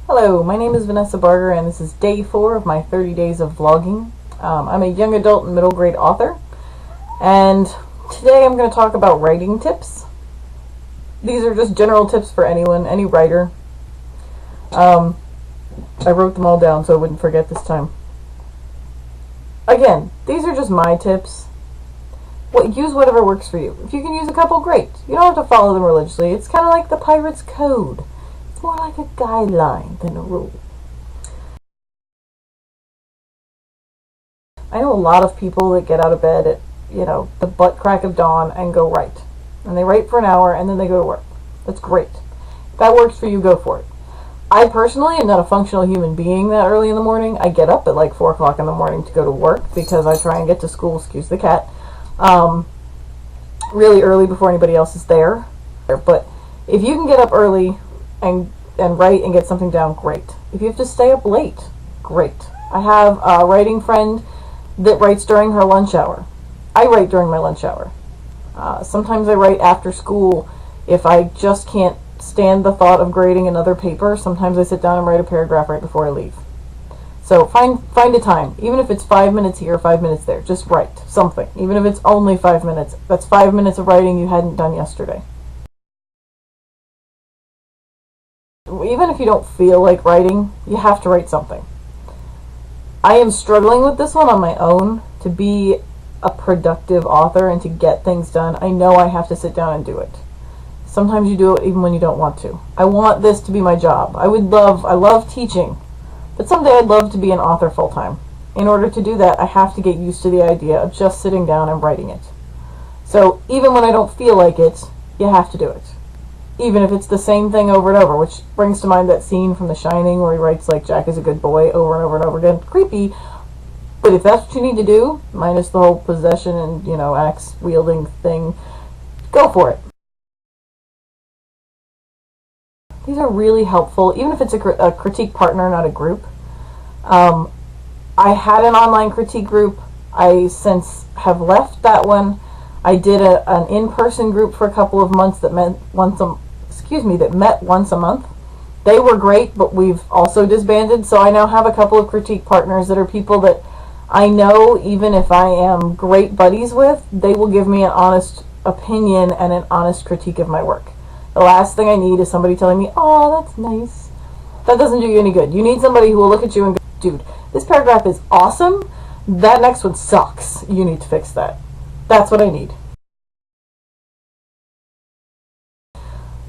Hello, my name is Vanessa Barger and this is day 4 of my 30 days of vlogging. I'm a young adult and middle grade author, and today I'm going to talk about writing tips. These are just general tips for anyone, any writer. I wrote them all down so I wouldn't forget this time. Again, these are just my tips. Use whatever works for you. If you can use a couple, great. You don't have to follow them religiously. It's kind of like the pirate's code. It's more like a guideline than a rule. I know a lot of people that get out of bed at, the butt crack of dawn and go write. And they write for an hour and then they go to work. That's great. If that works for you, go for it. I personally am not a functional human being that early in the morning. I get up at like 4 o'clock in the morning to go to work because I try and get to school, excuse the cat, really early before anybody else is there. But if you can get up early and write and get something down, great. If you have to stay up late, great. I have a writing friend that writes during her lunch hour. I write during my lunch hour. Sometimes I write after school if I just can't stand the thought of grading another paper. Sometimes I sit down and write a paragraph right before I leave. So find a time, even if it's 5 minutes here, 5 minutes there. Just write something, even if it's only 5 minutes. That's 5 minutes of writing you hadn't done yesterday. Even if you don't feel like writing, you have to write something. I am struggling with this one on my own. To be a productive author and to get things done, I know I have to sit down and do it. Sometimes you do it even when you don't want to. I want this to be my job. I love teaching, but someday I'd love to be an author full-time. In order to do that, I have to get used to the idea of just sitting down and writing it. So even when I don't feel like it, you have to do it. Even if it's the same thing over and over, which brings to mind that scene from The Shining where he writes like Jack is a good boy over and over and over again. Creepy, but if that's what you need to do, minus the whole possession and, axe wielding thing, go for it. These are really helpful, even if it's a critique partner, not a group. I had an online critique group. I since have left that one. I did an in-person group for a couple of months that met once a month. They were great, but we've also disbanded. So I now have a couple of critique partners that are people that I know, even if I am great buddies with, they will give me an honest opinion and an honest critique of my work. The last thing I need is somebody telling me, "Oh, that's nice." That doesn't do you any good. You need somebody who will look at you and go, "Dude, this paragraph is awesome. That next one sucks. You need to fix that." That's what I need.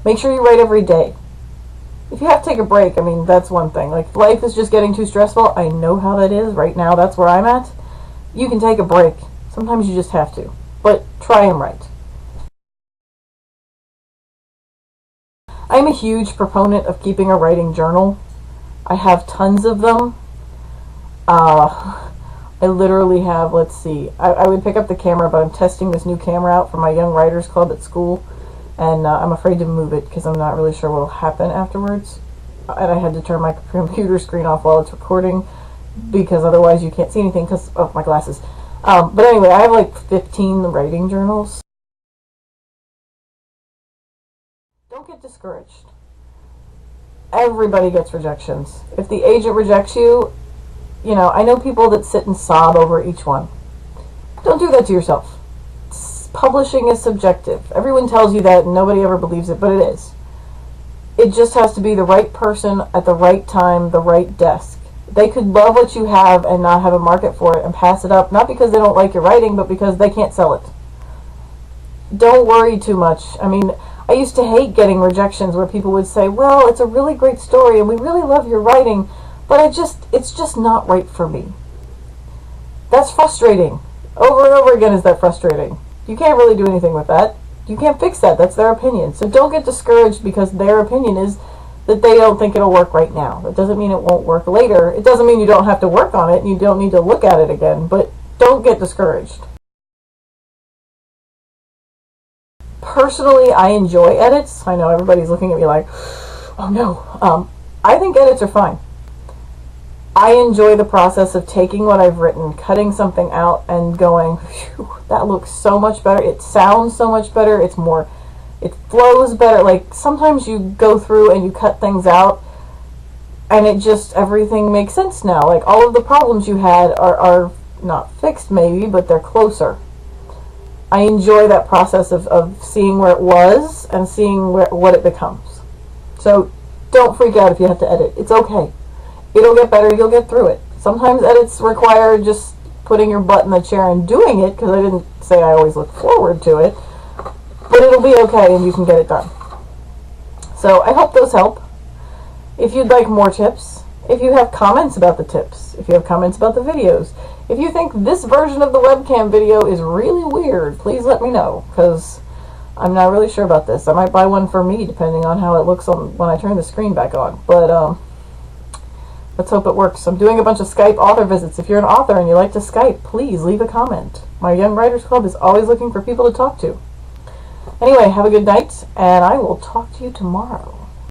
Make sure you write every day. If you have to take a break, that's one thing. Like, if life is just getting too stressful, I know how that is. Right now, that's where I'm at. You can take a break. Sometimes you just have to. But try and write. I'm a huge proponent of keeping a writing journal. I have tons of them. I literally have, I would pick up the camera, but I'm testing this new camera out for my Young Writers Club at school, and I'm afraid to move it because I'm not really sure what will happen afterwards. And I had to turn my computer screen off while it's recording because otherwise you can't see anything because of my glasses. But anyway, I have like 15 writing journals. Don't get discouraged. Everybody gets rejections. If the agent rejects you, I know people that sit and sob over each one. Don't do that to yourself. Publishing is subjective. Everyone tells you that and nobody ever believes it, but it is. It just has to be the right person at the right time, the right desk. They could love what you have and not have a market for it and pass it up, not because they don't like your writing, but because they can't sell it. Don't worry too much. I used to hate getting rejections where people would say, "Well, it's a really great story and we really love your writing, but it's just not right for me." That's frustrating. Over and over again is that frustrating. You can't really do anything with that. You can't fix that. That's their opinion. So don't get discouraged because their opinion is that they don't think it'll work right now. That doesn't mean it won't work later. It doesn't mean you don't have to work on it and you don't need to look at it again, but don't get discouraged. Personally, I enjoy edits. I know everybody's looking at me like, "Oh no." I think edits are fine. I enjoy the process of taking what I've written, cutting something out, and going, "Phew, that looks so much better. It sounds so much better. It flows better." Like, sometimes you go through and you cut things out and it just, everything makes sense now. Like, all of the problems you had are not fixed maybe, but they're closer. I enjoy that process of seeing where it was and seeing what it becomes. So don't freak out if you have to edit. It's okay. It'll get better. You'll get through it. Sometimes edits require just putting your butt in the chair and doing it, because I didn't say I always look forward to it, but it'll be okay and you can get it done. So I hope those help. If you'd like more tips, if you have comments about the tips, if you have comments about the videos, if you think this version of the webcam video is really weird, please let me know, because I'm not really sure about this. I might buy one for me, depending on how it looks when I turn the screen back on. But let's hope it works. I'm doing a bunch of Skype author visits. If you're an author and you like to Skype, please leave a comment. My Young Writers Club is always looking for people to talk to. Anyway, have a good night, and I will talk to you tomorrow.